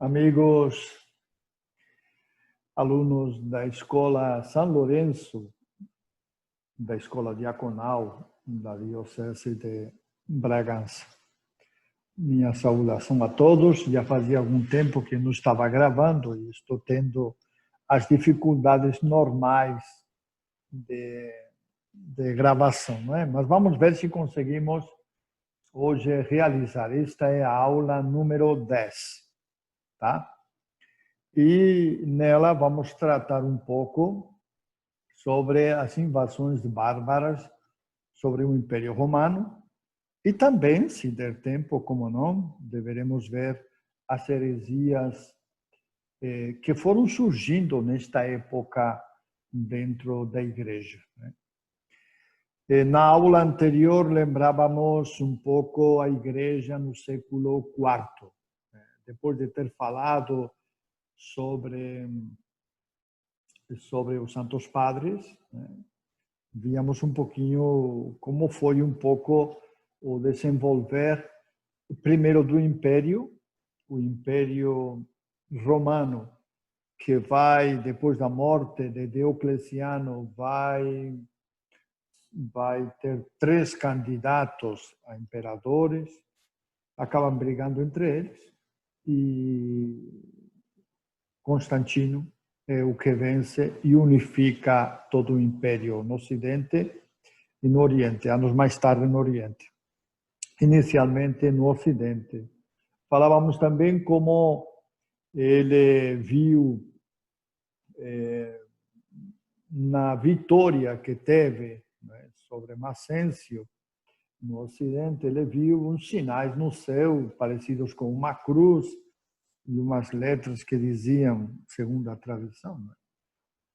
Amigos, alunos da Escola São Lourenço, da Escola Diaconal da Diocese de Bragança. Minha saudação a todos. Já fazia algum tempo que não estava gravando e estou tendo as dificuldades normais de gravação, não é? Mas vamos ver se conseguimos hoje realizar. Esta é a aula número 10, tá? E nela vamos tratar um pouco sobre as invasões bárbaras sobre o Império Romano e também, se der tempo, como não, deveremos ver as heresias que foram surgindo nesta época dentro da Igreja. Na aula anterior, lembrávamos um pouco a Igreja no século IV. Depois de ter falado sobre os Santos Padres, víamos um pouquinho como foi um pouco o desenvolver, primeiro do Império, o Império Romano, que vai, depois da morte de Diocleciano, vai ter 3 candidatos a imperadores, acabam brigando entre eles, e Constantino é o que vence e unifica todo o Império no Ocidente e no Oriente, anos mais tarde no Oriente. Inicialmente no Ocidente. Falávamos também como ele viu na vitória que teve sobre Macêncio no Ocidente, ele viu uns sinais no céu parecidos com uma cruz e umas letras que diziam, segundo a tradição,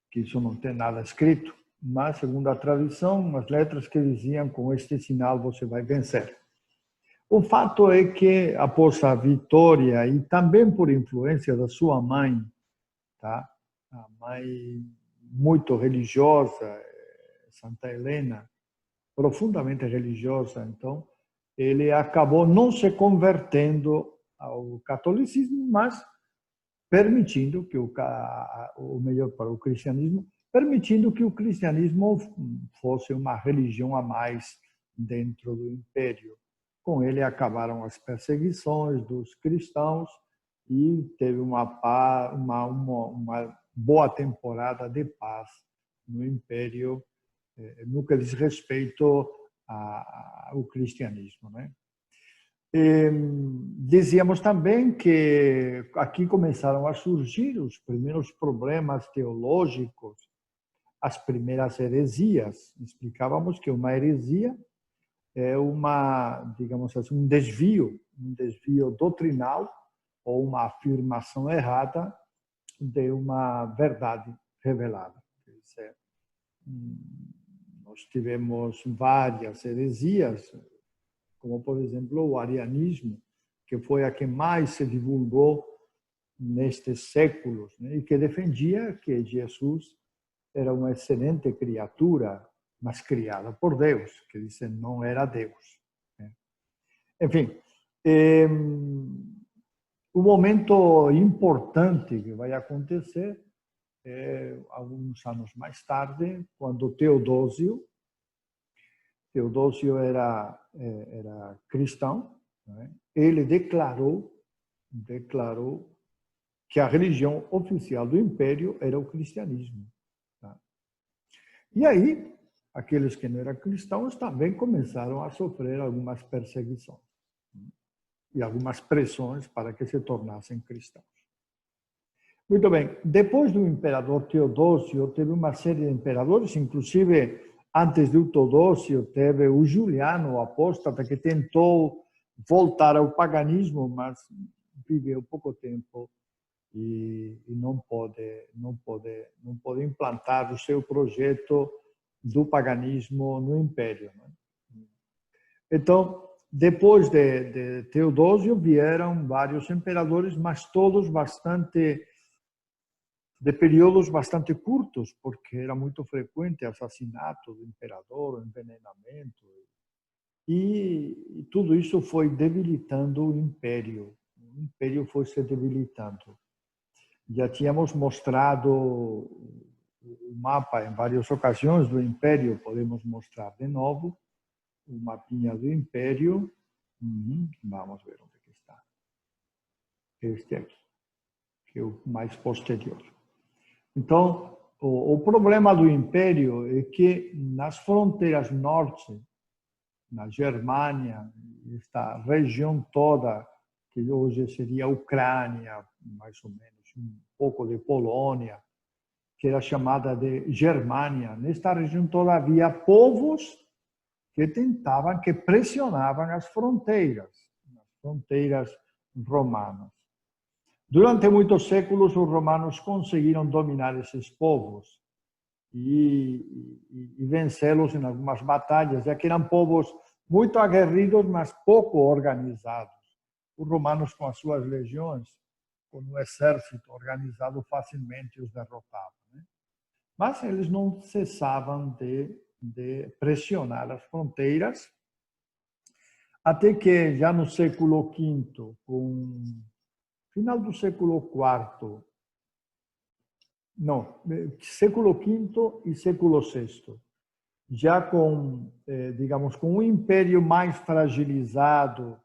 que isso não tem nada escrito, mas, segundo a tradição, umas letras que diziam: com este sinal você vai vencer. O fato é que, após a vitória, e também por influência da sua mãe, tá? A mãe muito religiosa, Santa Helena, profundamente religiosa, então, ele acabou não se convertendo ao catolicismo, mas permitindo que o melhor para o cristianismo, permitindo que o cristianismo fosse uma religião a mais dentro do império. Com ele acabaram as perseguições dos cristãos e teve uma boa temporada de paz no império, no que diz respeito ao cristianismo, né? Dizíamos também que aqui começaram a surgir os primeiros problemas teológicos, as primeiras heresias. Explicávamos que uma heresia é digamos assim, um desvio doutrinal ou uma afirmação errada de uma verdade revelada. Nós tivemos várias heresias, como, por exemplo, o arianismo, que foi a que mais se divulgou nestes séculos, né? E que defendia que Jesus era uma excelente criatura, mas criada por Deus, que dizem não era Deus, né? Enfim, o momento importante que vai acontecer é alguns anos mais tarde, quando Teodósio era cristão, né? Ele declarou que a religião oficial do Império era o cristianismo. Tá? E aí, aqueles que não eram cristãos também começaram a sofrer algumas perseguições, né? E algumas pressões para que se tornassem cristãos. Muito bem, depois do imperador Teodósio, teve uma série de imperadores, inclusive antes do Teodósio teve o Juliano, o apóstata, que tentou voltar ao paganismo, mas viveu pouco tempo e não pôde implantar o seu projeto do paganismo no Império. Então, depois de Teodósio vieram vários imperadores, mas todos de períodos bastante curtos, porque era muito frequente assassinato do imperador, envenenamento, e tudo isso foi debilitando o império. o império foi se debilitando. Já tínhamos mostrado o mapa em várias ocasiões do império, podemos mostrar de novo o mapinha do império. Vamos ver onde está. Este aqui, que é o mais posterior. Então, o problema do império é que nas fronteiras norte, na Germânia, esta região toda, que hoje seria Ucrânia, mais ou menos, um pouco de Polônia, que era chamada de Germânia. Nesta região toda havia povos que tentavam, que pressionavam as fronteiras romanas. Durante muitos séculos, os romanos conseguiram dominar esses povos e vencê-los em algumas batalhas, já que eram povos muito aguerridos, mas pouco organizados. Os romanos, com as suas legiões, com um exército organizado, facilmente os derrotavam. Mas eles não cessavam de pressionar as fronteiras, até que já no século V, com final do século IV, não, século V e século VI, já com, digamos, com um império mais fragilizado,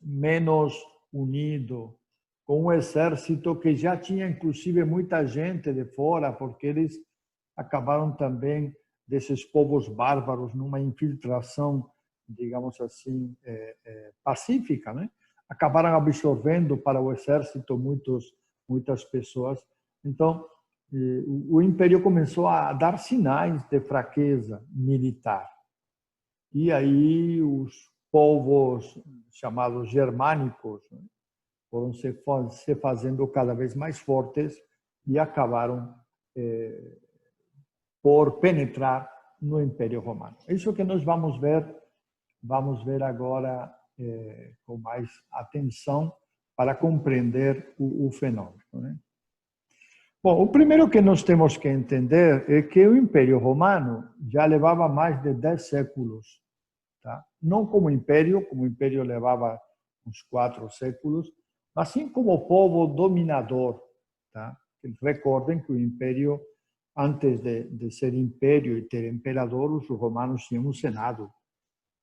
menos unido, com um exército que já tinha, inclusive, muita gente de fora, porque eles acabaram também desses povos bárbaros numa infiltração, digamos assim, pacífica, né? Acabaram absorvendo para o exército muitas pessoas. Então, o império começou a dar sinais de fraqueza militar. E aí os povos chamados germânicos foram se fazendo cada vez mais fortes e acabaram por penetrar no Império Romano. Isso que nós vamos ver agora com mais atenção para compreender o fenômeno, né? Bom, o primeiro que nós temos que entender é que o Império Romano já levava mais de 10 séculos, tá? Não como o império levava uns 4 séculos, mas sim como povo dominador, tá? Recordem que o império, antes de ser império e ter imperador, os romanos tinham um senado.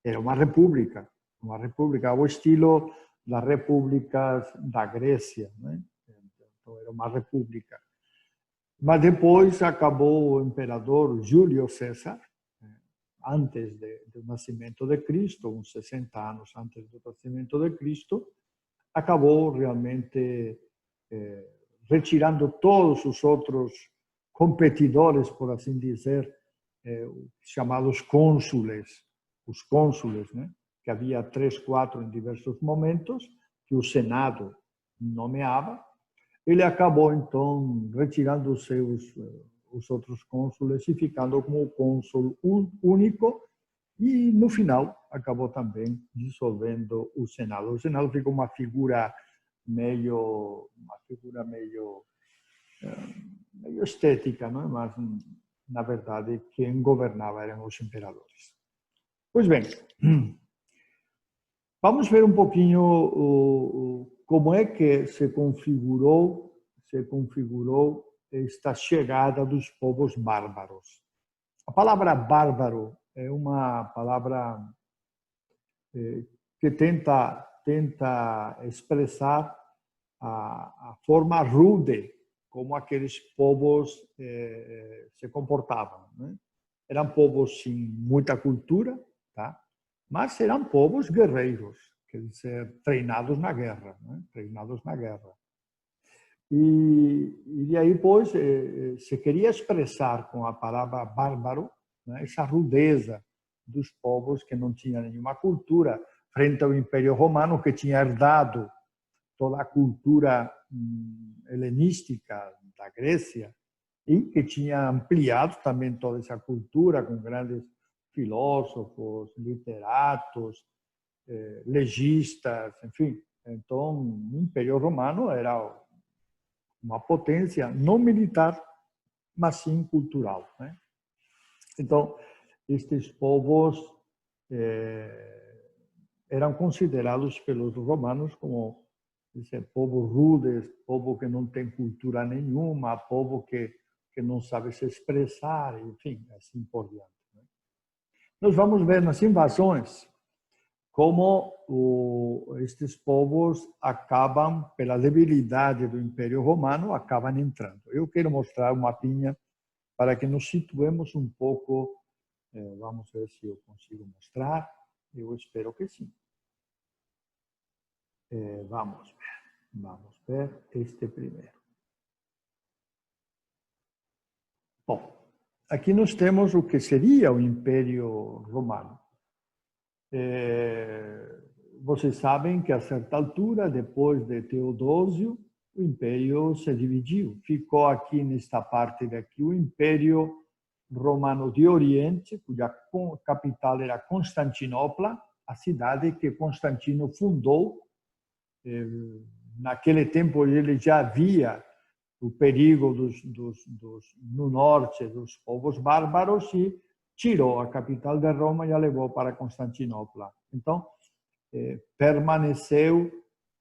Era uma república ao estilo das repúblicas da Grécia, né? Então, era uma república. Mas depois acabou o imperador Júlio César, antes do nascimento de Cristo, uns 60 anos antes do nascimento de Cristo, acabou realmente retirando todos os outros competidores, por assim dizer, chamados cônsules, os cônsules, né? Que havia 3, 4 em diversos momentos, que o Senado nomeava. Ele acabou, então, retirando os outros cônsules e ficando como cônsul único, e, no final, acabou também dissolvendo o Senado. O Senado ficou uma figura meio estética, não é? Mas, na verdade, quem governava eram os imperadores. Pois bem, vamos ver um pouquinho como é que se configurou esta chegada dos povos bárbaros. A palavra bárbaro é uma palavra que tenta expressar a forma rude como aqueles povos se comportavam, né? Eram povos sem muita cultura, tá? Mas eram povos guerreiros, quer dizer, treinados na guerra, né? Treinados na guerra. E aí, pois, se queria expressar com a palavra bárbaro, né, essa rudeza dos povos que não tinham nenhuma cultura frente ao Império Romano, que tinha herdado toda a cultura helenística da Grécia e que tinha ampliado também toda essa cultura com grandes filósofos, literatos, legistas, enfim. Então, o Império Romano era uma potência não militar, mas sim cultural, né? Então, estes povos eram considerados pelos romanos como Esse povo rude, povo que não tem cultura nenhuma, povo que não sabe se expressar, enfim, assim por diante. Nós vamos ver nas invasões como estes povos acabam, pela debilidade do Império Romano, acabam entrando. Eu quero mostrar um mapinha para que nos situemos um pouco. Vamos ver se eu consigo mostrar. Eu espero que sim. Vamos ver este primeiro. Bom, aqui nós temos o que seria o Império Romano. Vocês sabem que a certa altura, depois de Teodósio, o Império se dividiu. Ficou aqui nesta parte daqui o Império Romano de Oriente, cuja capital era Constantinopla, a cidade que Constantino fundou. Naquele tempo ele já havia o perigo no norte dos povos bárbaros e tirou a capital de Roma e a levou para Constantinopla. Então, permaneceu,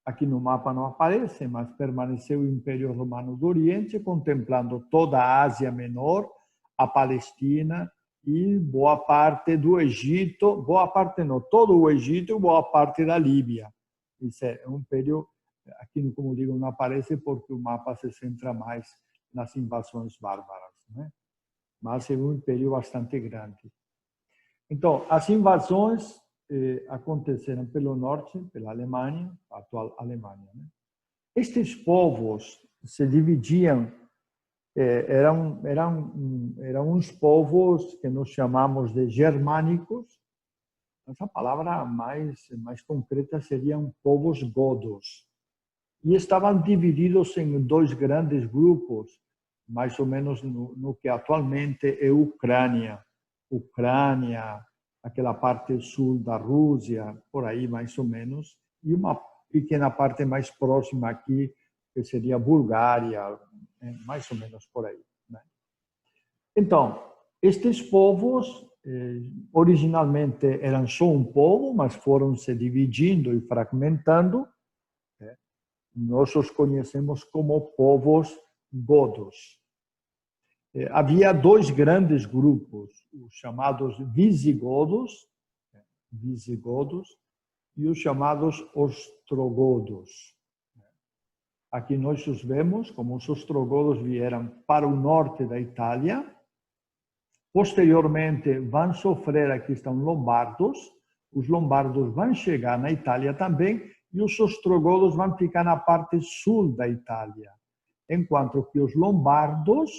aqui no mapa não aparece, mas permaneceu o Império Romano do Oriente, contemplando toda a Ásia Menor, a Palestina e boa parte do Egito, boa parte não, todo o Egito e boa parte da Líbia. Isso é um período, aqui, como digo, não aparece porque o mapa se centra mais nas invasões bárbaras, né? Mas é um período bastante grande. Então, as invasões aconteceram pelo norte, pela Alemanha, a atual Alemanha, né? Estes povos se dividiam, eram uns povos que nós chamamos de germânicos. Essa palavra mais concreta seriam povos godos. E estavam divididos em dois grandes grupos, mais ou menos no que atualmente é Ucrânia. Ucrânia, aquela parte sul da Rússia, por aí mais ou menos, e uma pequena parte mais próxima aqui, que seria Bulgária, mais ou menos por aí, né? Então, estes povos originalmente eram só um povo, mas foram se dividindo e fragmentando. Nós os conhecemos como povos godos. Havia dois grandes grupos, os chamados visigodos e os chamados ostrogodos. Aqui nós os vemos como os ostrogodos vieram para o norte da Itália. Posteriormente vão sofrer, aqui estão lombardos, os lombardos vão chegar na Itália também e os ostrogodos vão ficar na parte sul da Itália, enquanto que os lombardos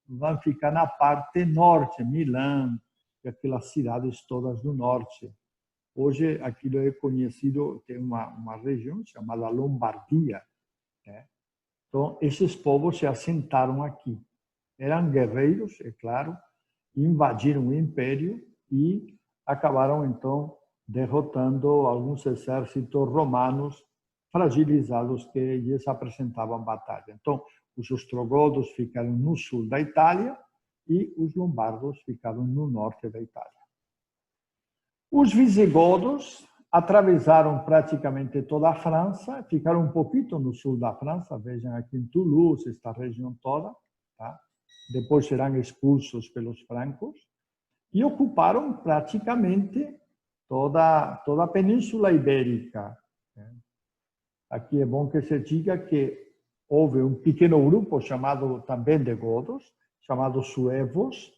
vão ficar na parte norte, Milão, e aquelas cidades todas do norte. Hoje aquilo é conhecido, tem uma região chamada Lombardia, né? Então, esses povos se assentaram aqui. Eram guerreiros, é claro, invadiram o império e acabaram, então, derrotando alguns exércitos romanos fragilizados que lhes apresentavam batalha. Então, os ostrogodos ficaram no sul da Itália e os lombardos ficaram no norte da Itália. Os visigodos atravessaram praticamente toda a França, ficaram um pouquinho no sul da França, vejam aqui em Toulouse, esta região toda, tá? Depois serão expulsos pelos francos, e ocuparam praticamente toda a Península Ibérica. Aqui é bom que se diga que houve um pequeno grupo chamado também de godos, chamado suevos,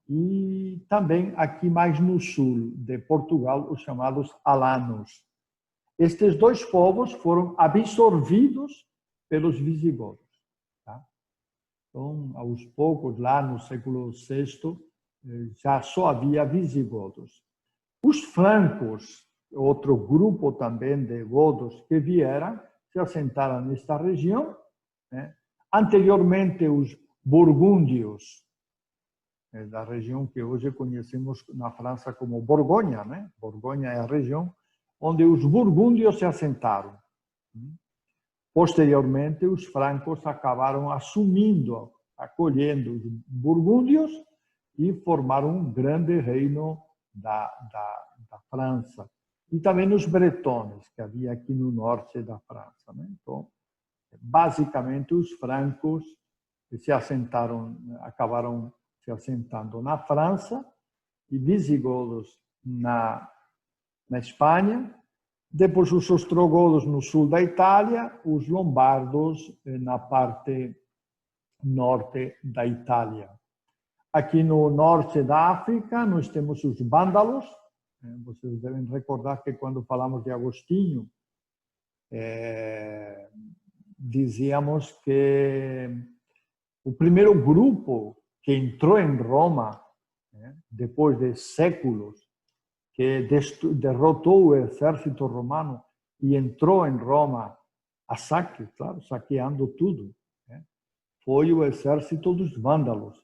e também aqui mais no sul de Portugal, os chamados alanos. Estes dois povos foram absorvidos pelos visigodos. Tá? Então, aos poucos, lá no século VI, já só havia visigodos. Os francos, outro grupo também de godos que vieram, se assentaram nesta região, né? Anteriormente, os burgúndios, da região que hoje conhecemos na França como Borgonha, né? Borgonha é a região onde os burgúndios se assentaram. Posteriormente, os francos acabaram assumindo, acolhendo os burgúndios e formaram um grande reino da França. e também os bretones, que havia aqui no norte da França. Né? Então, basicamente, os francos acabaram se assentando na França, e visigodos na Espanha, depois os ostrogodos no sul da Itália, os lombardos na parte norte da Itália. Aqui no norte da África, nós temos os vândalos. Vocês devem recordar que quando falamos de Agostinho, dizíamos que o primeiro grupo que entrou em Roma, depois de séculos, que derrotou o exército romano e entrou em Roma a saque, claro, saqueando tudo, foi o exército dos vândalos,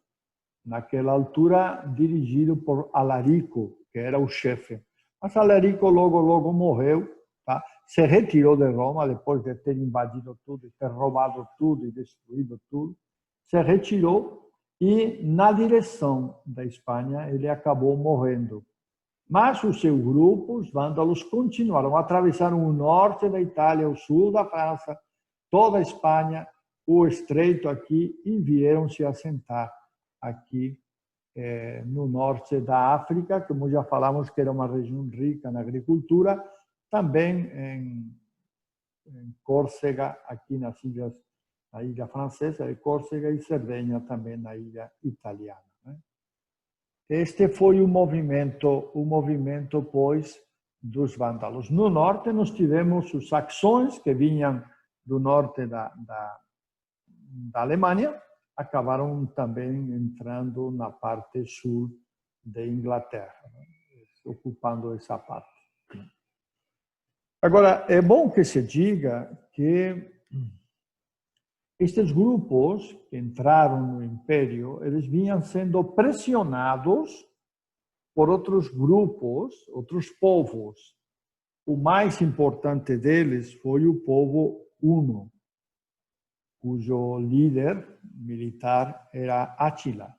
naquela altura dirigido por Alarico, que era o chefe. Mas Alarico logo morreu, tá? Se retirou de Roma depois de ter invadido tudo, ter roubado tudo e destruído tudo. Se retirou e, na direção da Espanha, ele acabou morrendo. Mas o seu grupo, os vândalos, continuaram, atravessaram o norte da Itália, o sul da França, toda a Espanha, o estreito aqui, e vieram se assentar aqui no norte da África, como já falamos que era uma região rica na agricultura, também em Córcega, aqui nas ilhas, na ilha francesa de Córcega, e Cerdeña também na ilha italiana. Este foi o movimento, pois, dos vândalos. No norte, nós tivemos os saxões, que vinham do norte da Alemanha, acabaram também entrando na parte sul da Inglaterra, ocupando essa parte. Agora, é bom que se diga que estes grupos que entraram no Império, eles vinham sendo pressionados por outros grupos, outros povos. O mais importante deles foi o povo huno, cujo líder militar era Átila.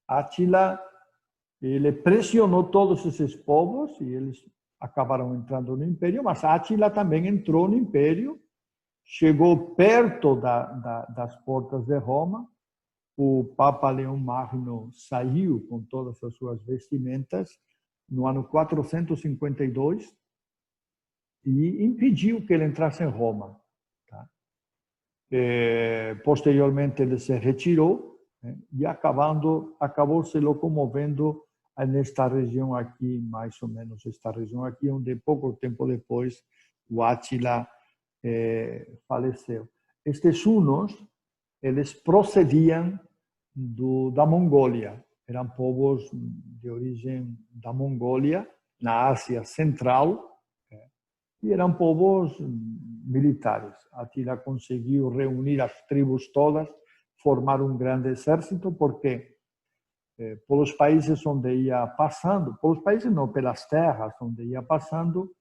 Átila, ele pressionou todos esses povos e eles acabaram entrando no Império, mas Átila também entrou no Império, chegou perto das portas de Roma. O Papa Leão Magno saiu com todas as suas vestimentas no ano 452 e impediu que ele entrasse em Roma. Tá? Posteriormente, ele se retirou, e acabou se locomovendo nesta região aqui, mais ou menos esta região aqui, onde pouco tempo depois o Átila faleceu. Estes hunos, eles procediam da Mongólia, eram povos de origem da Mongólia, na Ásia Central, e eram povos militares. Átila conseguiu reunir as tribos todas, formar um grande exército, porque pelos países onde ia passando, pelos países não, pelas terras onde ia passando,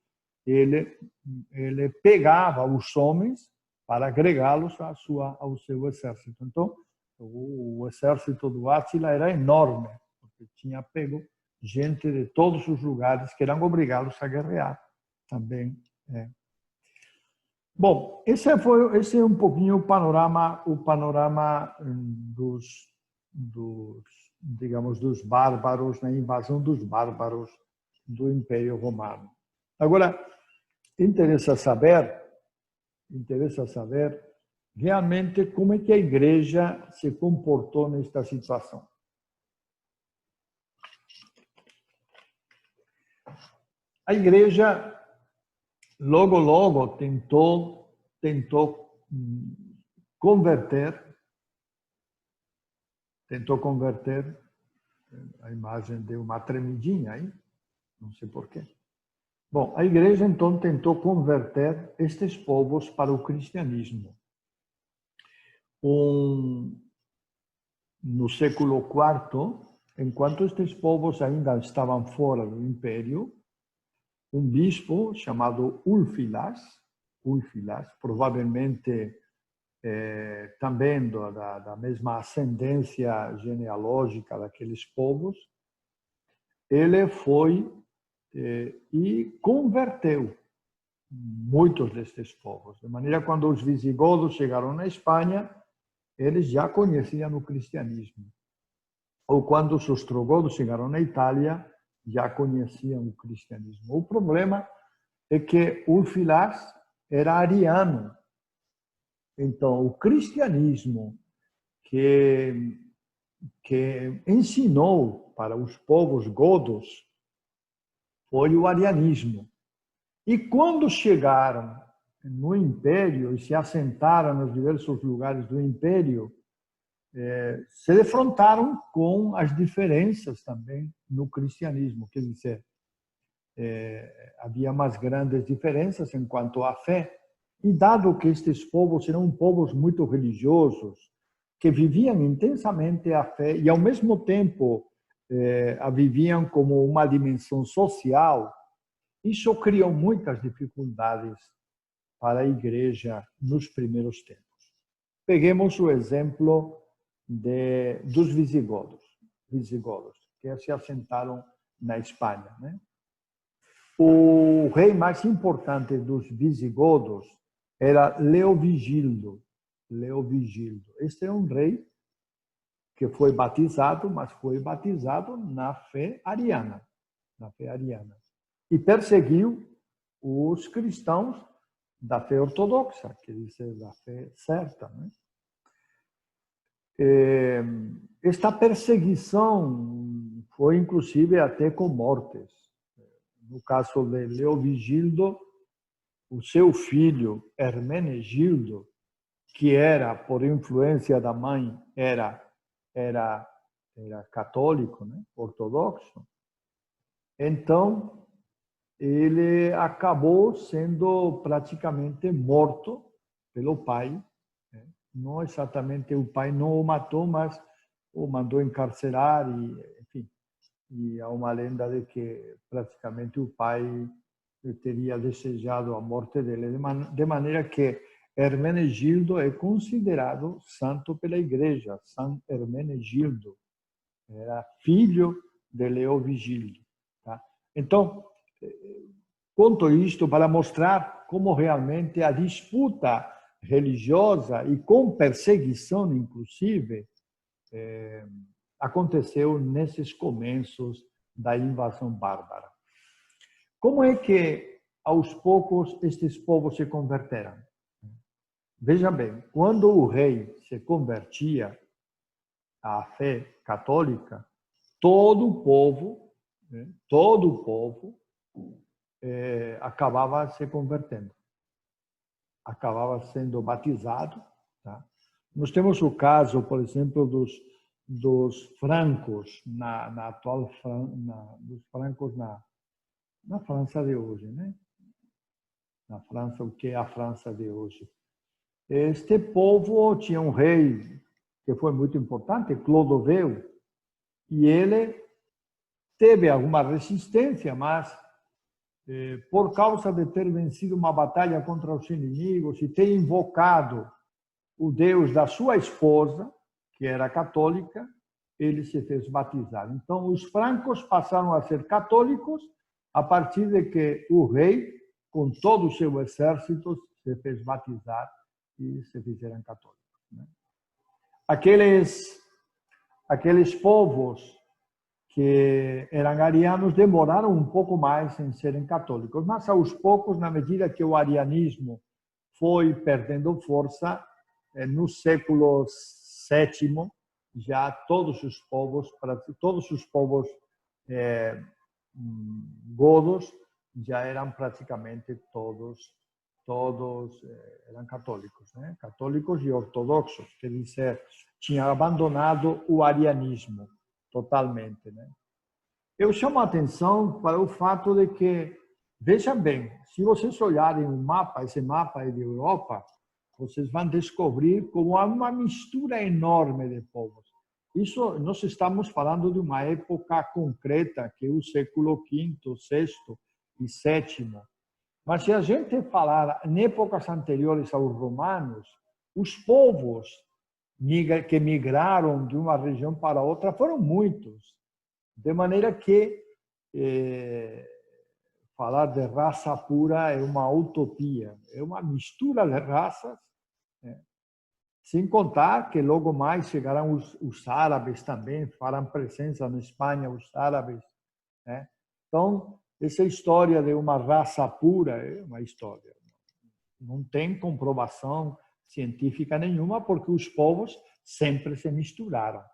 ele pegava os homens para agregá-los ao seu exército. Então, o exército do Átila era enorme, porque tinha pego gente de todos os lugares que eram obrigados a guerrear também. Bom, esse é um pouquinho o panorama dos bárbaros, na invasão dos bárbaros do Império Romano. Agora, interessa saber realmente como é que a Igreja se comportou nesta situação. A Igreja logo tentou converter a imagem deu uma tremidinha aí, não sei porquê. Bom, a Igreja então tentou converter estes povos para o cristianismo. No século IV, enquanto estes povos ainda estavam fora do Império, um bispo chamado Ulfilas, provavelmente também da mesma ascendência genealógica daqueles povos, ele foi e converteu muitos destes povos. De maneira que quando os visigodos chegaram na Espanha, eles já conheciam o cristianismo. Ou quando os ostrogodos chegaram na Itália, já conheciam o cristianismo. O problema é que Ulfilas era ariano. Então, o cristianismo que ensinou para os povos godos foi o arianismo. E quando chegaram no Império e se assentaram nos diversos lugares do Império, se defrontaram com as diferenças também no cristianismo. Quer dizer, havia umas grandes diferenças em quanto à fé. E dado que estes povos eram povos muito religiosos, que viviam intensamente a fé e, ao mesmo tempo, a viviam como uma dimensão social, isso criou muitas dificuldades para a igreja nos primeiros tempos. Peguemos o exemplo dos visigodos, que se assentaram na Espanha, né? O rei mais importante dos visigodos era Leovigildo. Este é um rei que foi batizado, mas foi batizado na fé ariana. E perseguiu os cristãos da fé ortodoxa, quer dizer, da fé certa, né? Esta perseguição foi, inclusive, até com mortes. No caso de Leovigildo, o seu filho Hermenegildo, que era, por influência da mãe, era católico, né? Ortodoxo. Então, ele acabou sendo praticamente morto pelo pai. Não exatamente, o pai não o matou, mas o mandou encarcerar e, enfim, e há uma lenda de que praticamente o pai teria desejado a morte dele, de maneira que Hermenegildo é considerado santo pela igreja, São Hermenegildo, era filho de Leovigildo. Tá? Então, conto isto para mostrar como realmente a disputa religiosa e com perseguição, inclusive, aconteceu nesses começos da invasão bárbara. Como é que, aos poucos, estes povos se converteram? Veja bem, quando o rei se convertia à fé católica, todo o povo acabava se convertendo, acabava sendo batizado. Tá? Nós temos o caso, por exemplo, dos francos na atual dos francos na França de hoje, né? Na França, o que é a França de hoje? Este povo tinha um rei que foi muito importante, Clodoveu, e ele teve alguma resistência, mas por causa de ter vencido uma batalha contra os inimigos e ter invocado o Deus da sua esposa, que era católica, ele se fez batizar. Então, os francos passaram a ser católicos a partir de que o rei, com todo o seu exército, se fez batizar e se fizeram católicos. Né? Aqueles povos que eram arianos demoraram um pouco mais em serem católicos, mas aos poucos, na medida que o arianismo foi perdendo força, no século VII, já todos os povos godos já eram praticamente todos eram católicos, né? Católicos e ortodoxos, quer dizer, tinham abandonado o arianismo totalmente, né? Eu chamo a atenção para o fato de que, veja bem, se vocês olharem o mapa, esse mapa é de Europa, vocês vão descobrir como há uma mistura enorme de povos. Isso, nós estamos falando de uma época concreta, que é o século V, VI e VII. Mas se a gente falar em épocas anteriores aos romanos, os povos que migraram de uma região para outra foram muitos. De maneira que falar de raça pura é uma utopia, é uma mistura de raças, né? Sem contar que logo mais chegarão os árabes também, farão presença na Espanha os árabes, né? Então, essa história de uma raça pura é uma história. Não tem comprovação científica nenhuma, porque os povos sempre se misturaram.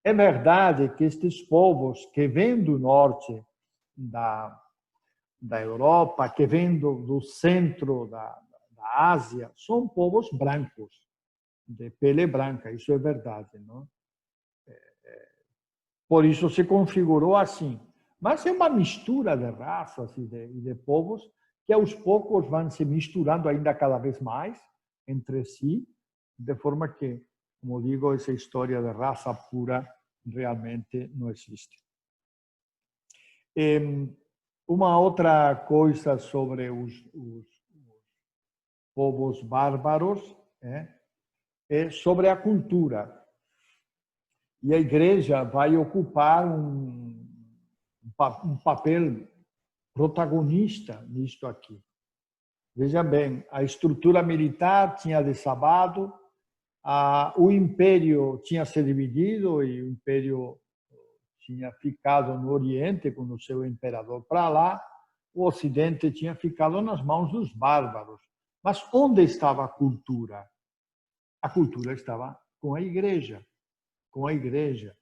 É verdade que estes povos que vêm do norte da Europa, que vêm do centro da Ásia, são povos brancos, de pele branca, isso é verdade, não? Por isso se configurou assim. Mas é uma mistura de raças e de povos que aos poucos vão se misturando ainda cada vez mais entre si, de forma que, como digo, essa história de raça pura realmente não existe. Uma outra coisa sobre os povos bárbaros é sobre a cultura. E a igreja vai ocupar um papel protagonista nisto aqui. Veja bem, a estrutura militar tinha desabado, o império tinha se dividido e o império tinha ficado no Oriente com o seu imperador para lá, o Ocidente tinha ficado nas mãos dos bárbaros. Mas onde estava a cultura? A cultura estava com a igreja. Com a igreja.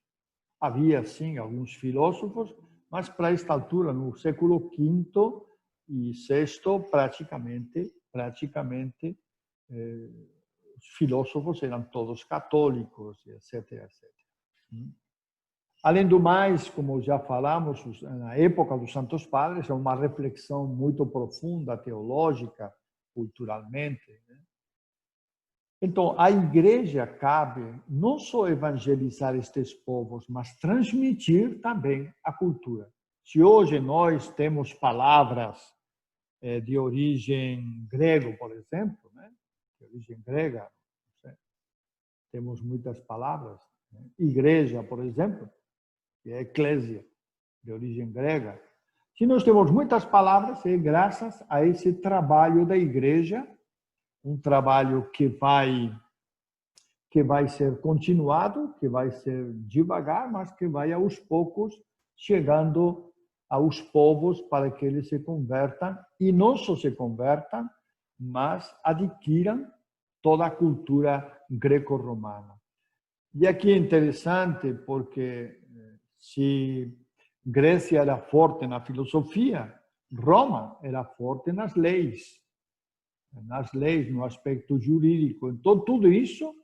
Havia, sim, alguns filósofos, mas para esta altura, no século V e VI, praticamente os filósofos eram todos católicos, etc, etc. Além do mais, como já falamos, na época dos Santos Padres, é uma reflexão muito profunda, teológica, culturalmente, né? Então, a igreja cabe não só evangelizar estes povos, mas transmitir também a cultura. Se hoje nós temos palavras de origem grego, por exemplo, né? De origem grega, temos muitas palavras, né? Igreja, por exemplo, que é eclésia, de origem grega. Se nós temos muitas palavras, é graças a esse trabalho da igreja, um trabalho que vai ser continuado, que vai ser devagar, mas que vai aos poucos chegando aos povos para que eles se convertam, e não só se convertam, mas adquiram toda a cultura greco-romana. E aqui é interessante porque se Grécia era forte na filosofia, Roma era forte nas leis, no aspecto jurídico. Então, tudo isso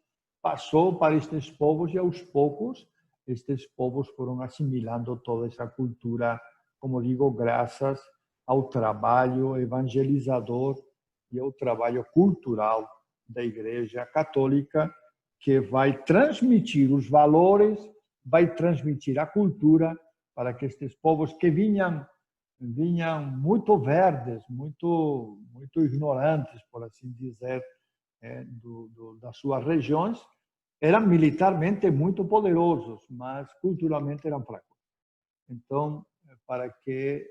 passou para estes povos e, aos poucos, estes povos foram assimilando toda essa cultura, como digo, graças ao trabalho evangelizador e ao trabalho cultural da Igreja Católica, que vai transmitir os valores, vai transmitir a cultura para que estes povos que vinham muito verdes, muito ignorantes, por assim dizer, das suas regiões, eram militarmente muito poderosos, mas culturalmente eram fracos. Então, para que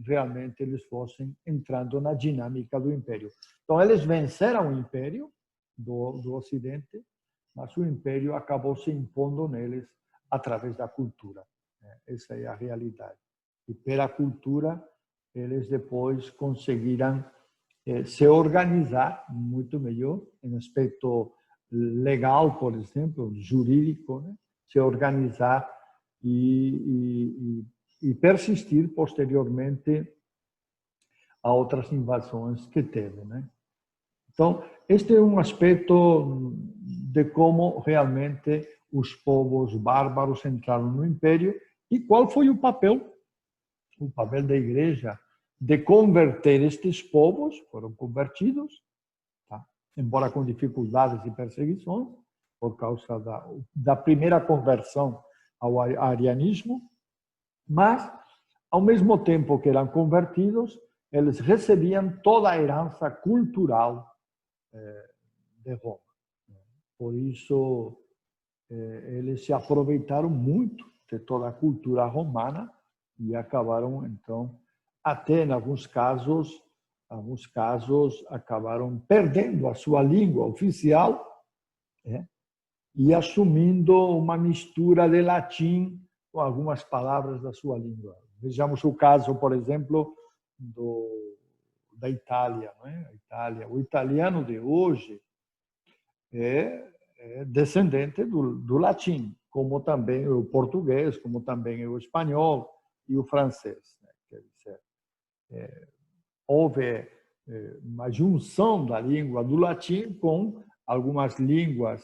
realmente eles fossem entrando na dinâmica do império. Então, eles venceram o império do Ocidente, mas o império acabou se impondo neles através da cultura. Essa é a realidade. E pela cultura, eles depois conseguiram se organizar muito melhor, em aspecto legal, por exemplo, jurídico, né? Se organizar e persistir posteriormente a outras invasões que teve, né? Então, este é um aspecto de como realmente os povos bárbaros entraram no império e qual foi o papel da igreja de converter estes povos, foram convertidos, tá? Embora com dificuldades e perseguições, por causa da primeira conversão ao arianismo, mas, ao mesmo tempo que eram convertidos, eles recebiam toda a herança cultural de Roma. Por isso, eles se aproveitaram muito de toda a cultura romana e acabaram, então, até em alguns casos acabaram perdendo a sua língua oficial, e assumindo uma mistura de latim com algumas palavras da sua língua. Vejamos o caso, por exemplo, da Itália. Não é? A Itália. O italiano de hoje é descendente do latim, como também o português, como também o espanhol e o francês. Né? Quer dizer, houve uma junção da língua do latim com algumas línguas,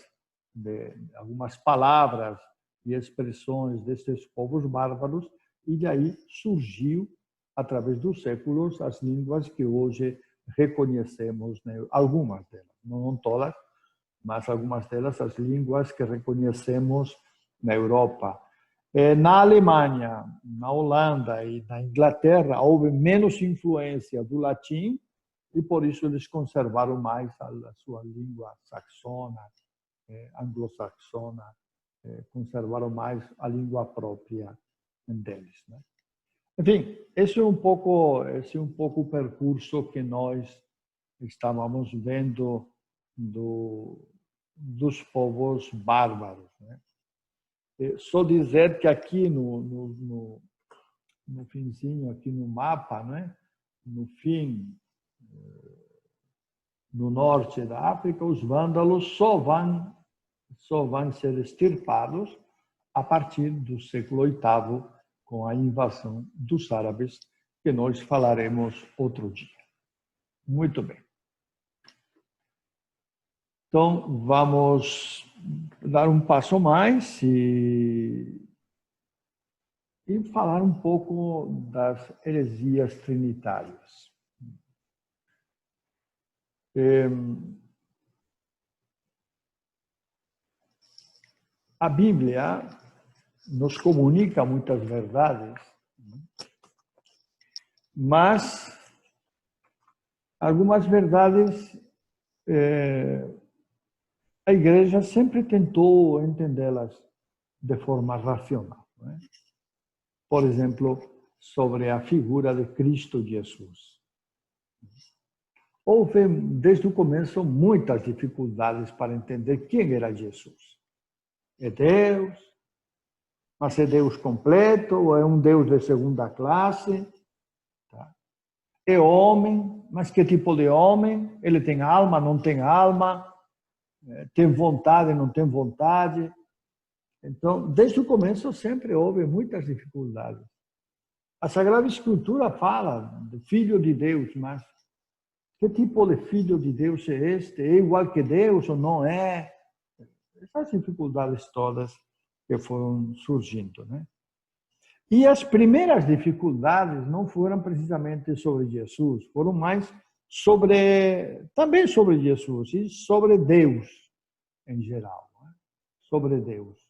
algumas palavras e expressões desses povos bárbaros, e daí surgiu, através dos séculos, as línguas que hoje reconhecemos, né? Algumas delas, não todas, mas algumas delas, as línguas que reconhecemos na Europa. Na Alemanha, na Holanda e na Inglaterra, houve menos influência do latim, e por isso eles conservaram mais a sua língua saxona, anglo-saxona, conservaram mais a língua própria deles. Né? Enfim, esse é um pouco o percurso que nós estávamos vendo dos povos bárbaros. Né? Só dizer que aqui no finzinho, aqui no mapa, né? No fim, no norte da África, os vândalos só vão ser extirpados a partir do século VIII, com a invasão dos árabes, que nós falaremos outro dia. Muito bem. Então, vamos dar um passo mais e falar um pouco das heresias trinitárias. A Bíblia nos comunica muitas verdades, mas algumas verdades a Igreja sempre tentou entendê-las de forma racional. Não é? Por exemplo, sobre a figura de Cristo Jesus. Houve, desde o começo, muitas dificuldades para entender quem era Jesus. É Deus? Mas é Deus completo ou é um Deus de segunda classe? Tá? É homem? Mas que tipo de homem? Ele tem alma, não tem alma? Tem vontade, não tem vontade? Então, desde o começo sempre houve muitas dificuldades. A Sagrada Escritura fala de Filho de Deus, mas que tipo de Filho de Deus é este? É igual que Deus ou não é? Essas dificuldades todas que foram surgindo, né? E as primeiras dificuldades não foram precisamente sobre Jesus, foram mais também sobre Jesus e sobre Deus em geral, né? Sobre Deus.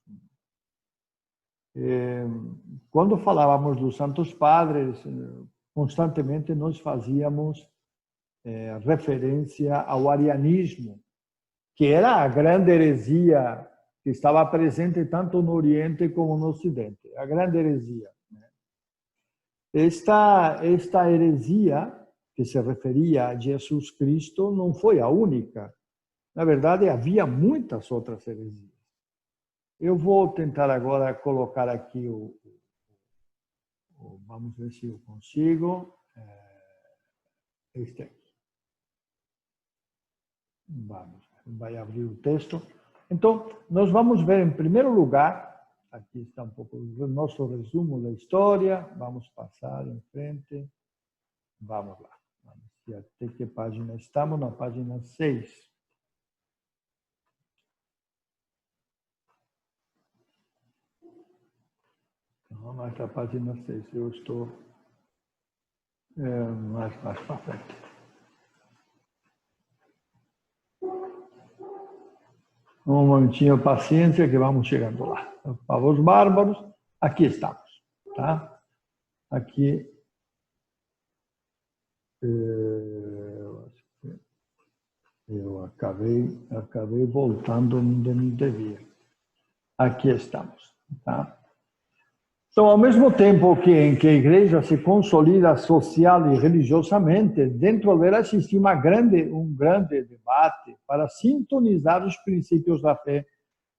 Quando falávamos dos Santos Padres, constantemente nós fazíamos referência ao arianismo, que era a grande heresia que estava presente tanto no Oriente como no Ocidente, a grande heresia. Esta heresia, que se referia a Jesus Cristo, não foi a única. Na verdade, havia muitas outras heresias. Eu vou tentar agora colocar aqui vamos ver se eu consigo. Este aqui. Vai abrir o texto. Então, nós vamos ver, em primeiro lugar, aqui está um pouco o nosso resumo da história. Vamos passar em frente. Vamos lá. Vamos ver até que página estamos. Na página 6. Vamos na página 6. Eu estou mais para frente. Um momentinho, paciência, que vamos chegando lá. Povos bárbaros, aqui estamos. Tá? Aqui. Eu acabei voltando onde não devia. Aqui estamos. Tá? Então, ao mesmo tempo em que a igreja se consolida social e religiosamente, dentro dela existe um grande debate para sintonizar os princípios da fé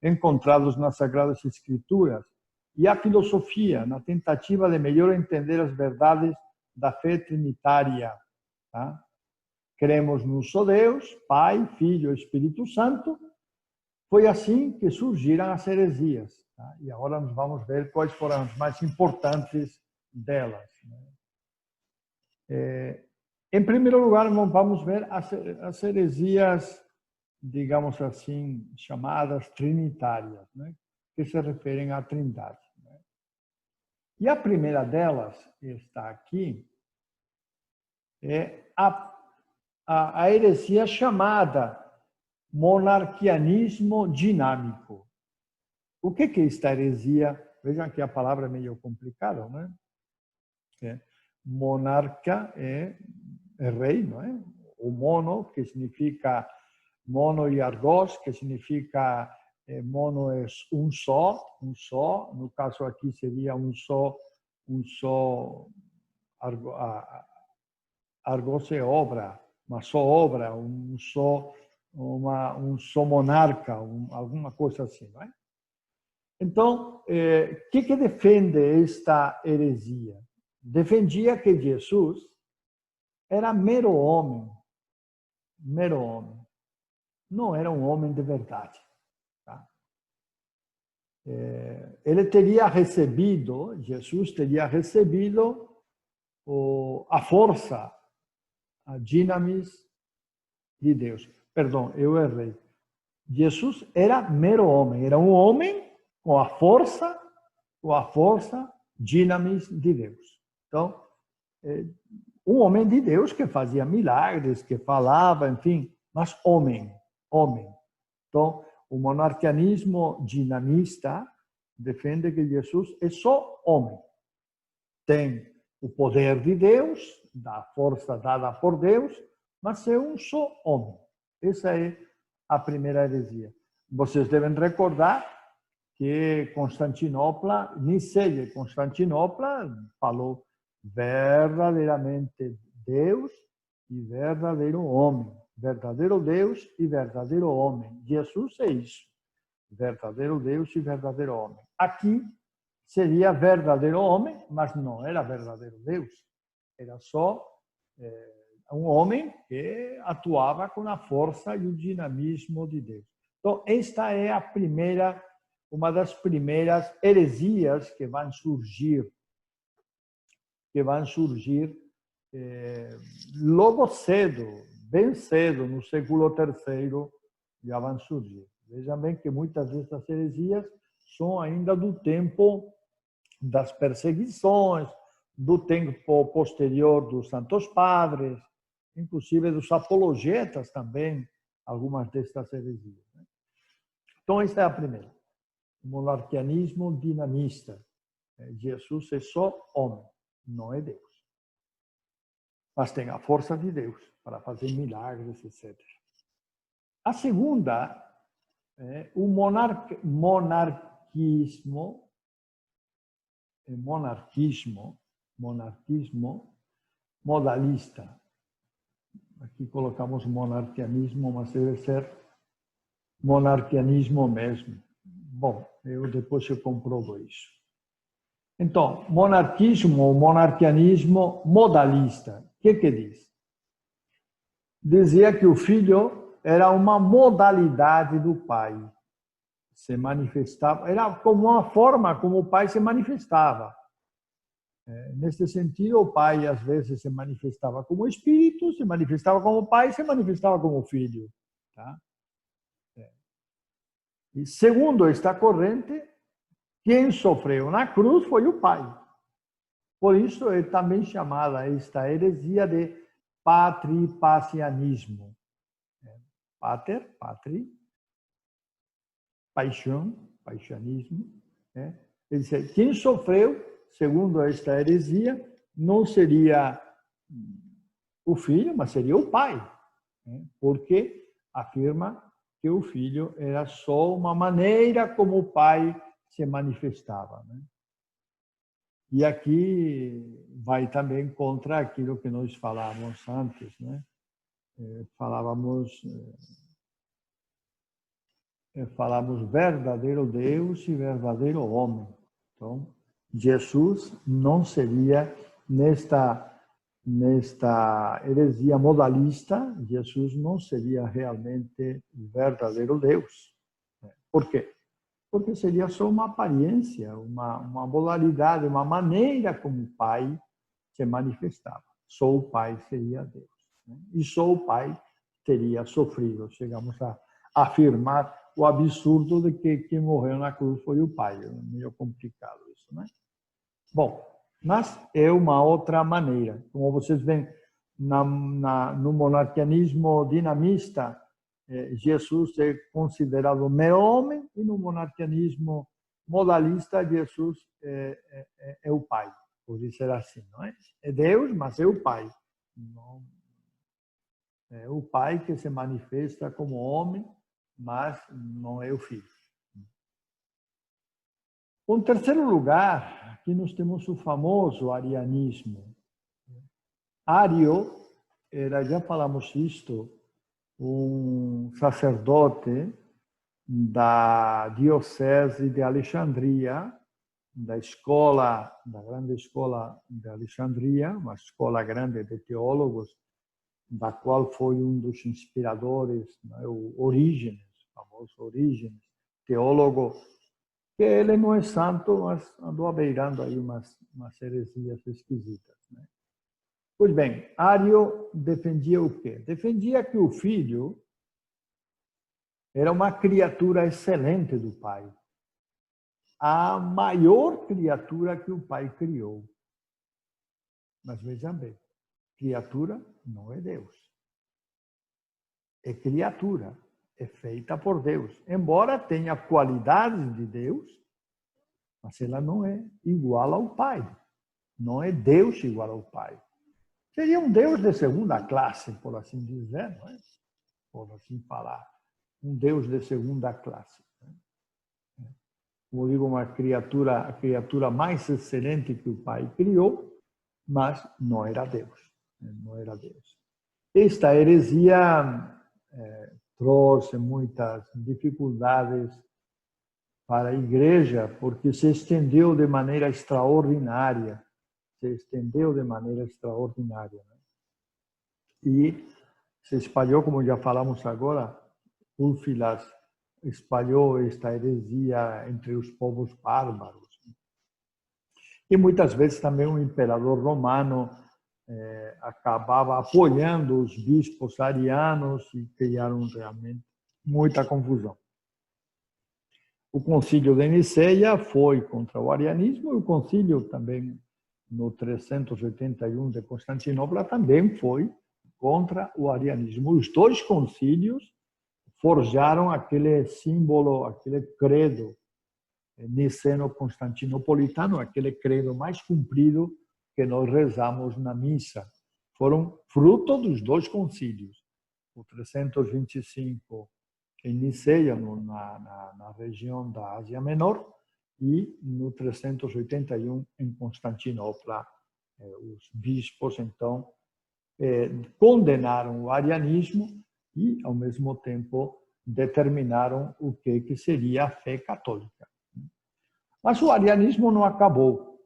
encontrados nas Sagradas Escrituras e a filosofia, na tentativa de melhor entender as verdades da fé trinitária. Tá? Cremos num só Deus, Pai, Filho e Espírito Santo. Foi assim que surgiram as heresias. Tá? E agora nós vamos ver quais foram as mais importantes delas. Em primeiro lugar, vamos ver as heresias, digamos assim, chamadas trinitárias, né? Que se referem à Trindade. Né? E a primeira delas, está aqui, é a heresia chamada monarquianismo dinâmico. O que é esta heresia? Vejam que a palavra é meio complicada, não é? Monarca é rei, não é? O mono, que significa mono e argos, que significa mono é um só, no caso aqui seria um só, argos é obra, uma só obra, um só monarca, alguma coisa assim, não é? Então, o que defende esta heresia? Defendia que Jesus era mero homem, não era um homem de verdade. Tá? Jesus teria recebido a força, a dinamis de Deus. Perdão, eu errei. Jesus era mero homem, era um homem com a força dinamis de Deus. Então, um homem de Deus que fazia milagres, que falava, enfim, mas homem. Então, o monarquianismo dinamista defende que Jesus é só homem. Tem o poder de Deus, da força dada por Deus, mas é um só homem. Essa é a primeira heresia. Vocês devem recordar que Nicéia Constantinopla falou verdadeiramente Deus e verdadeiro homem. Verdadeiro Deus e verdadeiro homem. Jesus é isso. Verdadeiro Deus e verdadeiro homem. Aqui seria verdadeiro homem, mas não era verdadeiro Deus. Era só um homem que atuava com a força e o dinamismo de Deus. Então, esta é uma das primeiras heresias que vão surgir logo cedo, bem cedo, no século III, já vão surgir. Vejam bem que muitas dessas heresias são ainda do tempo das perseguições, do tempo posterior dos Santos Padres, inclusive dos apologetas também, algumas destas heresias. Então, esta é a primeira. O monarquianismo dinamista. Jesus é só homem, não é Deus. Mas tem a força de Deus para fazer milagres, etc. A segunda é o monarquismo modalista. Aqui colocamos monarquianismo, mas deve ser monarquianismo mesmo. Bom, depois eu comprovo isso. Então, monarquismo ou monarquianismo modalista. O que diz? Dizia que o filho era uma modalidade do pai. Se manifestava, era como uma forma como o pai se manifestava. Nesse sentido, o pai às vezes se manifestava como espírito, se manifestava como pai, se manifestava como filho. Tá? E segundo esta corrente, quem sofreu na cruz foi o pai. Por isso é também chamada esta heresia de patripassianismo. Pater, patri, paixanismo. Quer dizer, quem sofreu, segundo esta heresia, não seria o filho, mas seria o pai. Porque afirma que o filho era só uma maneira como o pai se manifestava. E aqui vai também contra aquilo que nós falávamos antes, né? Falamos verdadeiro Deus e verdadeiro homem. Então, Jesus não seria nesta heresia modalista, Jesus não seria realmente verdadeiro Deus. Por quê? Porque seria só uma aparência, uma modalidade, uma maneira como o Pai se manifestava. Só o Pai seria Deus. E só o Pai teria sofrido. Chegamos a afirmar o absurdo de que quem morreu na cruz foi o Pai. É meio complicado isso, né? Bom, mas é uma outra maneira. Como vocês veem, no monarquianismo dinamista, Jesus é considerado mero homem, e no monarquianismo modalista, Jesus é o Pai, por dizer assim, não é? É Deus, mas é o Pai. Não, é o Pai que se manifesta como homem, mas não é o Filho. Em terceiro lugar, aqui nós temos o famoso arianismo. Ario era, já falamos isto, um sacerdote da diocese de Alexandria, da grande escola de Alexandria, uma escola grande de teólogos, da qual foi um dos inspiradores, né, o Orígenes, o famoso Orígenes, teólogo, que ele não é santo, mas andou beirando aí umas heresias esquisitas, né? Pois bem, Ario defendia o quê? Defendia que o filho era uma criatura excelente do pai, a maior criatura que o pai criou. Mas vejam bem, criatura não é Deus. É criatura, é feita por Deus. Embora tenha qualidades de Deus, mas ela não é igual ao pai. Não é Deus igual ao pai. Seria um Deus de segunda classe, por assim dizer, não é? Por assim falar. Um Deus de segunda classe. Como digo, a criatura mais excelente que o Pai criou, mas não era Deus. Não era Deus. Esta heresia trouxe muitas dificuldades para a igreja, porque se estendeu de maneira extraordinária. Né? E se espalhou, como já falamos agora, Úlfilas espalhou esta heresia entre os povos bárbaros. E muitas vezes também o imperador romano acabava apoiando os bispos arianos e criaram realmente muita confusão. O concílio de Niceia foi contra o arianismo e o concílio também no 381 de Constantinopla também foi contra o arianismo. Os dois concílios forjaram aquele símbolo, aquele credo niceno-constantinopolitano, aquele credo mais comprido que nós rezamos na missa. Foram fruto dos dois concílios. O 325 em Niceia, na região da Ásia Menor, e no 381 em Constantinopla. Os bispos, então, condenaram o arianismo e, ao mesmo tempo, determinaram o que seria a fé católica. Mas o arianismo não acabou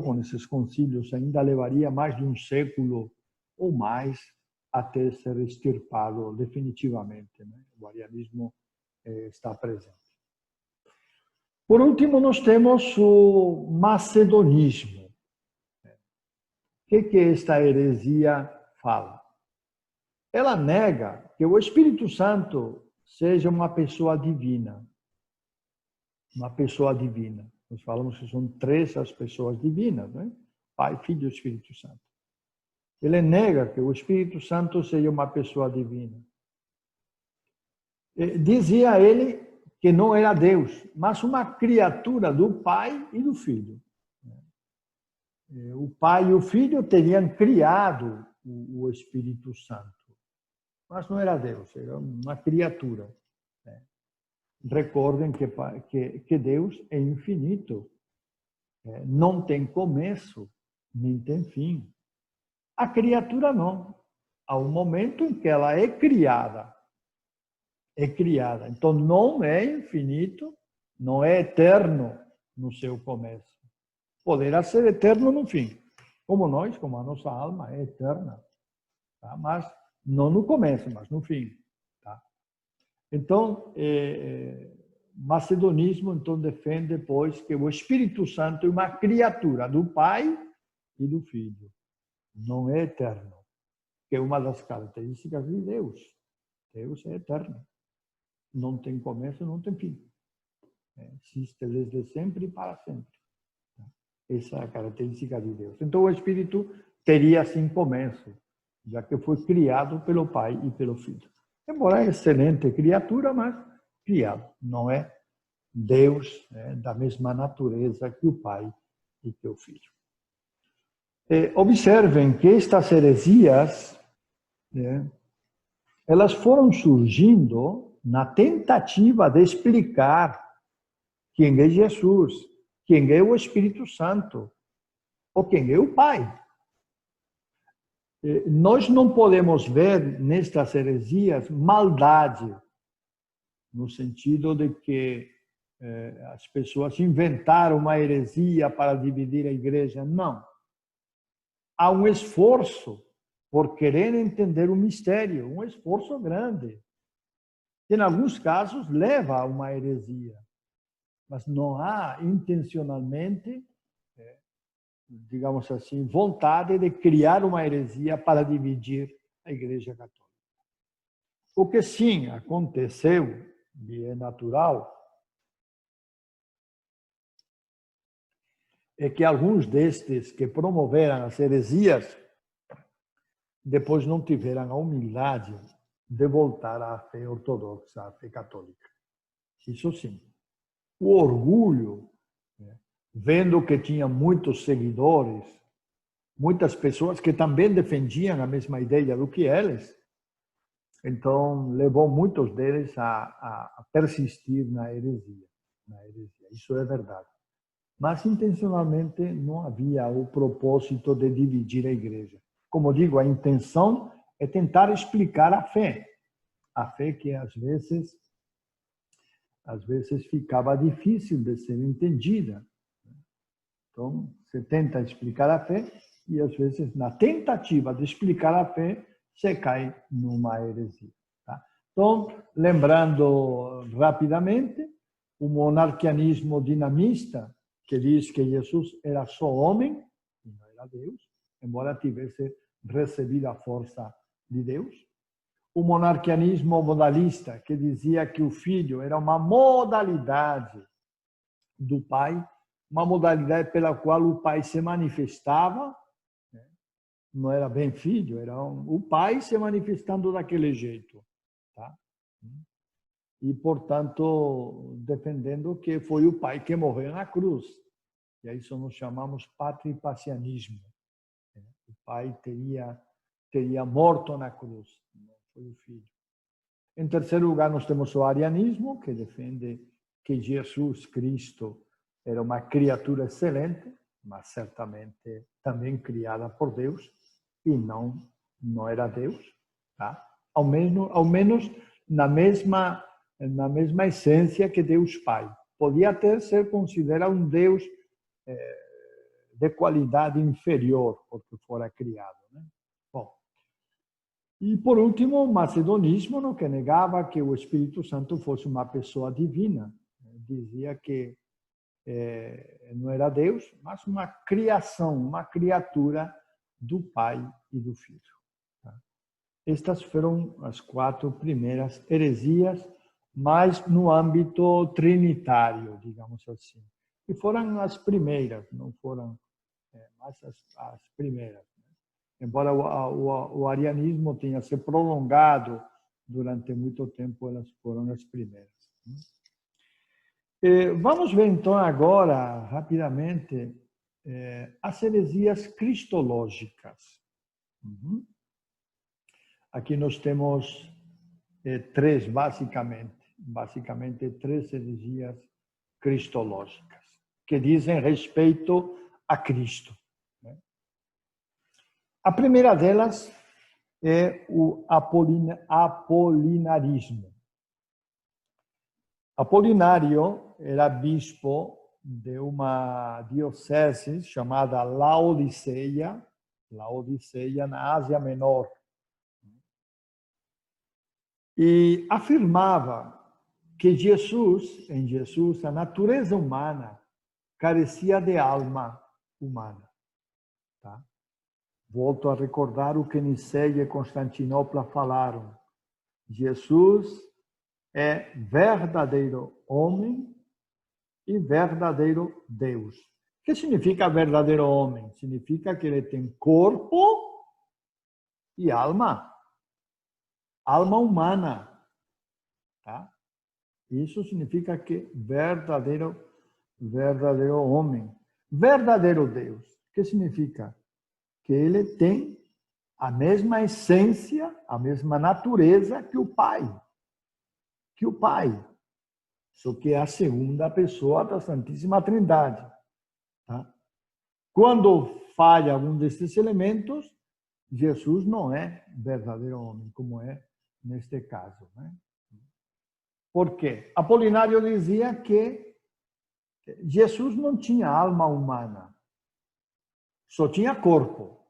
com esses concílios, ainda levaria mais de um século ou mais até ser extirpado definitivamente. Né? O arianismo está presente. Por último, nós temos o macedonismo. O que esta heresia fala? Ela nega que o Espírito Santo seja uma pessoa divina. Uma pessoa divina. Nós falamos que são três as pessoas divinas, né? Pai, Filho e Espírito Santo. Ele nega que o Espírito Santo seja uma pessoa divina. Dizia ele que não era Deus, mas uma criatura do Pai e do Filho. O Pai e o Filho teriam criado o Espírito Santo, mas não era Deus, era uma criatura. Recordem que Deus é infinito. não tem começo, nem tem fim. A criatura não. Há um momento em que ela é criada. É criada. Então, não é infinito, não é eterno no seu começo. Poderá ser eterno no fim. Como nós, como a nossa alma é eterna. Tá? Mas não no começo, mas no fim. Tá? Então, macedonismo então defende, pois, que o Espírito Santo é uma criatura do Pai e do Filho. Não é eterno, que é uma das características de Deus. Deus é eterno. Não tem começo, não tem fim. Existe desde sempre e para sempre. Essa é a característica de Deus. Então, o Espírito teria, sim, começo, já que foi criado pelo Pai e pelo Filho. Embora excelente criatura, mas criado. Não é Deus da mesma natureza que o Pai e que o Filho. Observem que estas heresias, elas foram surgindo na tentativa de explicar quem é Jesus, quem é o Espírito Santo, ou quem é o Pai. Nós não podemos ver nestas heresias maldade, no sentido de que as pessoas inventaram uma heresia para dividir a igreja. Não. Há um esforço por querer entender o mistério, um esforço grande. Em alguns casos, leva a uma heresia. Mas não há intencionalmente, digamos assim, vontade de criar uma heresia para dividir a Igreja Católica. O que sim aconteceu, e é natural, é que alguns destes que promoveram as heresias depois não tiveram a humildade de voltar à fé ortodoxa, à fé católica. Isso sim. O orgulho, vendo que tinha muitos seguidores, muitas pessoas que também defendiam a mesma ideia do que eles, então levou muitos deles a persistir na heresia. Isso é verdade. Mas intencionalmente não havia o propósito de dividir a igreja. Como digo, a intenção é tentar explicar a fé que às vezes ficava difícil de ser entendida. Então, se tenta explicar a fé e, às vezes, na tentativa de explicar a fé, se cai numa heresia. Tá? Então, lembrando rapidamente, o monarquianismo dinamista, que diz que Jesus era só homem, e não era Deus, embora tivesse recebido a força de Deus. O monarquianismo modalista, que dizia que o filho era uma modalidade do pai, uma modalidade pela qual o pai se manifestava, não era bem filho, era o pai se manifestando daquele jeito. Tá? E, portanto, defendendo que foi o pai que morreu na cruz. E a isso nós chamamos patripassianismo. O pai teria morto na cruz, não foi o filho. Em terceiro lugar, nós temos o arianismo, que defende que Jesus Cristo era uma criatura excelente, mas certamente também criada por Deus, e não era Deus, tá? Ao menos na mesma essência que Deus Pai. Podia até ser considerado um Deus de qualidade inferior, porque fora criado. Né? Bom, e por último, o macedonismo, no que negava que o Espírito Santo fosse uma pessoa divina. Dizia que não era Deus, mas uma criação, uma criatura do Pai e do Filho. Estas foram as 4 primeiras heresias, mas no âmbito trinitário, digamos assim. E foram as primeiras, não foram mais as primeiras. Embora o arianismo tenha se prolongado durante muito tempo, elas foram as primeiras. Vamos ver então agora, rapidamente, as heresias cristológicas. Aqui nós temos 3, basicamente 3 heresias cristológicas. que dizem respeito a Cristo. A primeira delas é o apolinarismo. Apolinário era bispo de uma diocese chamada Laodiceia na Ásia Menor. E afirmava que em Jesus, a natureza humana carecia de alma humana. Tá? Volto a recordar o que Niceia e Constantinopla falaram. Jesus é verdadeiro homem e verdadeiro Deus. O que significa verdadeiro homem? Significa que ele tem corpo e alma. Alma humana. Tá? Isso significa que verdadeiro homem. Verdadeiro Deus. O que significa? Que ele tem a mesma essência, a mesma natureza que o Pai. Só que é a segunda pessoa da Santíssima Trindade. Tá? Quando falha algum desses elementos, Jesus não é verdadeiro homem, como é neste caso. Né? Por quê? Apolinário dizia que Jesus não tinha alma humana, só tinha corpo.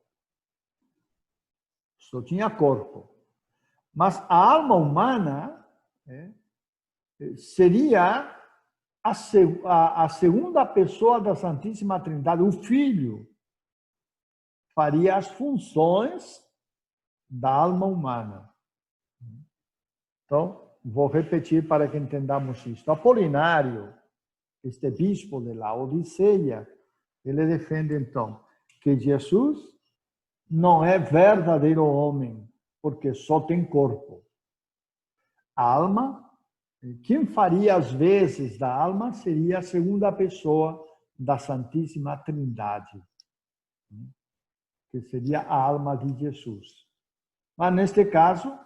Mas a alma humana seria a segunda pessoa da Santíssima Trindade, o Filho, faria as funções da alma humana. Então, vou repetir para que entendamos isso. Apolinário, este bispo de Laodiceia, ele defende, então, que Jesus não é verdadeiro homem, porque só tem corpo. A alma, quem faria as vezes da alma seria a segunda pessoa da Santíssima Trindade, que seria a alma de Jesus. Mas, neste caso,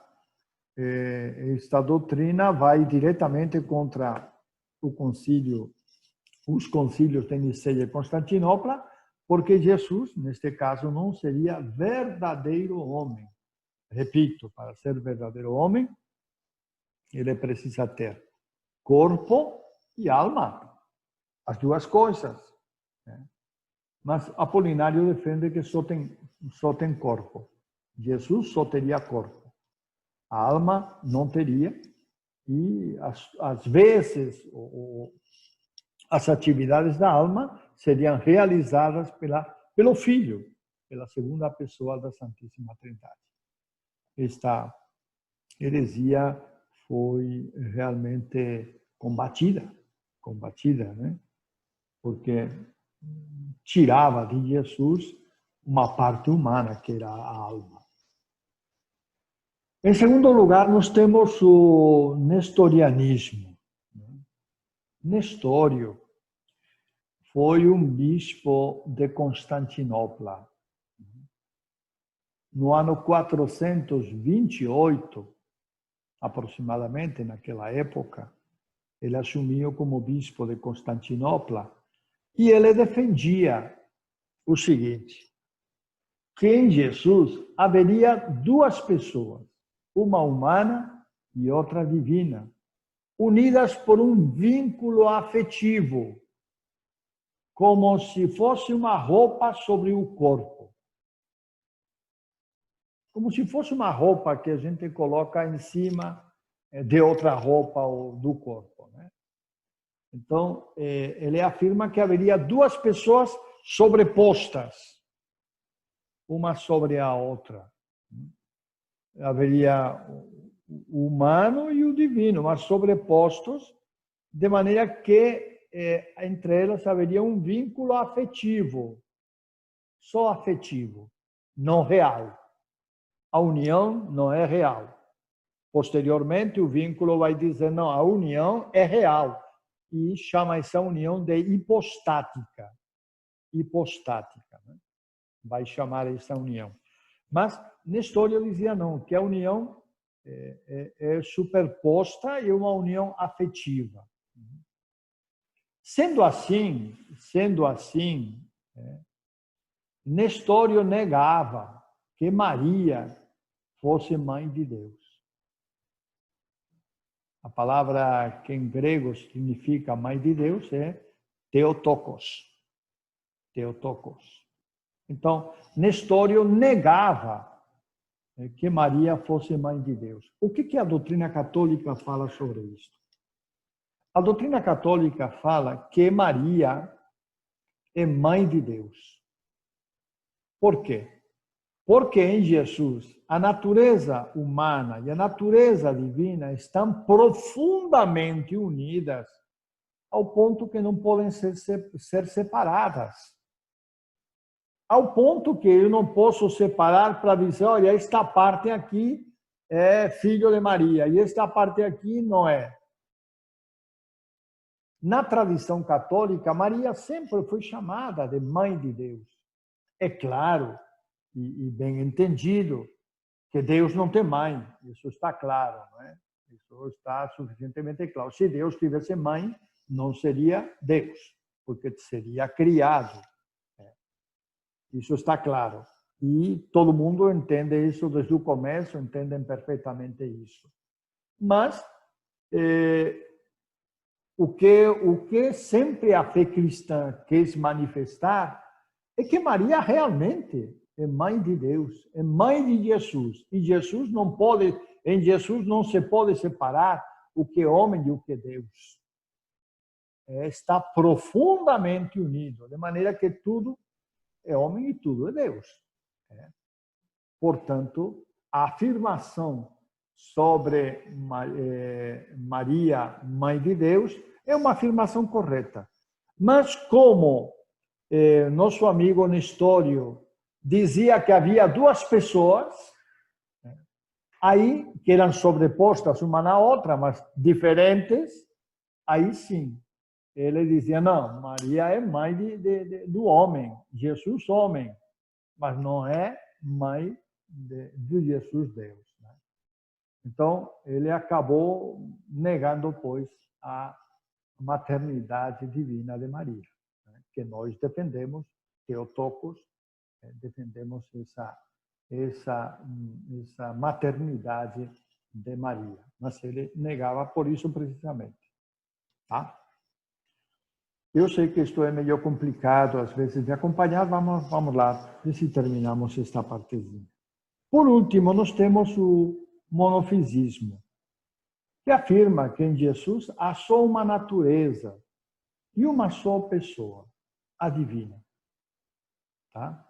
esta doutrina vai diretamente contra os concílios de Niceia e Constantinopla, porque Jesus, neste caso, não seria verdadeiro homem. Repito, para ser verdadeiro homem, ele precisa ter corpo e alma, as duas coisas. Mas Apolinário defende que só tem corpo. Jesus só teria corpo. A alma não teria, e às vezes as atividades da alma seriam realizadas pelo Filho, pela segunda pessoa da Santíssima Trindade. Esta heresia foi realmente combatida, né? Porque tirava de Jesus uma parte humana, que era a alma. Em segundo lugar, nós temos o nestorianismo. Nestório foi um bispo de Constantinopla. No ano 428, aproximadamente naquela época, ele assumiu como bispo de Constantinopla e ele defendia o seguinte, que em Jesus haveria duas pessoas, uma humana e outra divina, unidas por um vínculo afetivo, como se fosse uma roupa sobre o corpo. Como se fosse uma roupa que a gente coloca em cima de outra roupa ou do corpo. Né? Então, ele afirma que haveria duas pessoas sobrepostas, uma sobre a outra. Haveria o humano e o divino, mas sobrepostos, de maneira que entre elas haveria um vínculo afetivo, só afetivo, não real. A união não é real. Posteriormente, o vínculo vai dizer, não, a união é real. E chama essa união de hipostática. Hipostática. Né? Vai chamar essa união. Mas Nestório dizia não, que a união é superposta e uma união afetiva. Sendo assim, Nestório negava que Maria fosse mãe de Deus. A palavra que em grego significa mãe de Deus é Theotokos. Theotokos. Então, Nestório negava que Maria fosse mãe de Deus. O que a doutrina católica fala sobre isso? A doutrina católica fala que Maria é mãe de Deus. Por quê? Porque em Jesus a natureza humana e a natureza divina estão profundamente unidas ao ponto que não podem ser separadas. Ao ponto que eu não posso separar para dizer, olha, esta parte aqui é filho de Maria e esta parte aqui não é. Na tradição católica, Maria sempre foi chamada de mãe de Deus. É claro e bem entendido que Deus não tem mãe, isso está claro, não é? Isso está suficientemente claro. Se Deus tivesse mãe, não seria Deus, porque seria criado. Isso está claro. E todo mundo entende isso desde o começo, entendem perfeitamente isso. Mas o que sempre a fé cristã quis manifestar é que Maria realmente é mãe de Deus, é mãe de Jesus. E Jesus não pode, em Jesus não se pode separar o que é homem e o que é Deus. Está profundamente unido, de maneira que tudo é homem e tudo é Deus. Portanto, a afirmação sobre Maria, mãe de Deus, é uma afirmação correta. Mas como nosso amigo Nestório dizia que havia duas pessoas, aí que eram sobrepostas uma na outra, mas diferentes, aí sim, ele dizia, não, Maria é mãe do homem, Jesus homem, mas não é mãe de Jesus Deus. Né? Então, ele acabou negando, pois, a maternidade divina de Maria, né? Que nós defendemos, Theotokos, defendemos essa maternidade de Maria. Mas ele negava por isso precisamente. Tá? Eu sei que isto é meio complicado, às vezes, de acompanhar. Vamos lá, ver se terminamos esta partezinha. Por último, nós temos o monofisismo, que afirma que em Jesus há só uma natureza e uma só pessoa, a divina. Tá?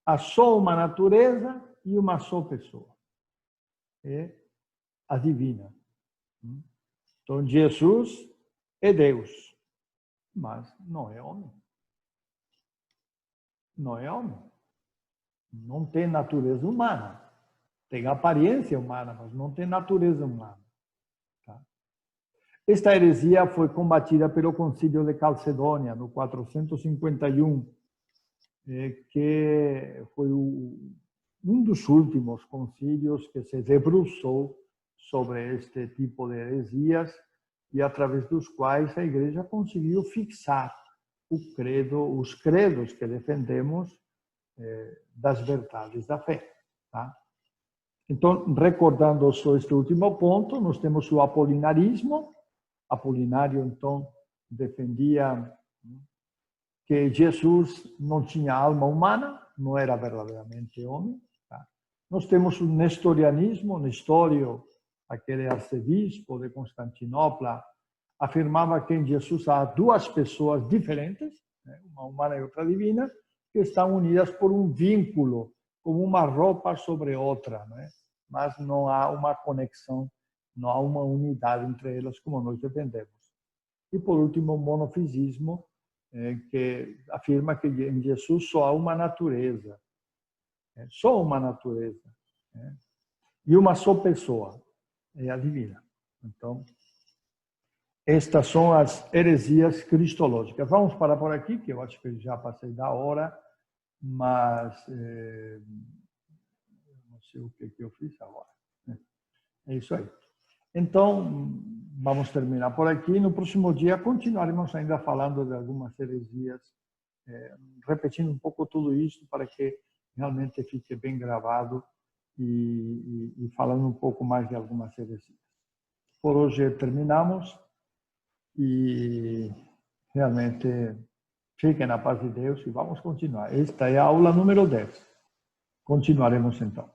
Há só uma natureza e uma só pessoa, é a divina. Então, Jesus é Deus, mas não é homem. Não é homem. Não tem natureza humana. Tem aparência humana, mas não tem natureza humana. Tá? Esta heresia foi combatida pelo Concílio de Calcedônia, no 451, que foi um dos últimos concílios que se debruçou sobre este tipo de heresias e através dos quais a Igreja conseguiu fixar os credos que defendemos das verdades da fé. Tá? Então, recordando só este último ponto, nós temos o apolinarismo. Apolinário, então, defendia que Jesus não tinha alma humana, não era verdadeiramente homem. Tá? Nós temos o nestorianismo. Nestório, aquele arcebispo de Constantinopla, afirmava que em Jesus há duas pessoas diferentes, uma humana e outra divina, que estão unidas por um vínculo, como uma roupa sobre outra, né? Mas não há uma conexão, não há uma unidade entre elas, como nós defendemos. E, por último, o monofisismo, que afirma que em Jesus só há uma natureza, só uma natureza, e uma só pessoa, é a divina. Então, estas são as heresias cristológicas. Vamos parar por aqui, que eu acho que já passei da hora, mas não sei o que eu fiz agora. É isso aí. Então, vamos terminar por aqui. No próximo dia continuaremos ainda falando de algumas heresias, repetindo um pouco tudo isso para que realmente fique bem gravado e falando um pouco mais de algumas heresias. Por hoje terminamos e realmente fiquem na paz de Deus e vamos continuar. Esta é a aula número 10. Continuaremos então.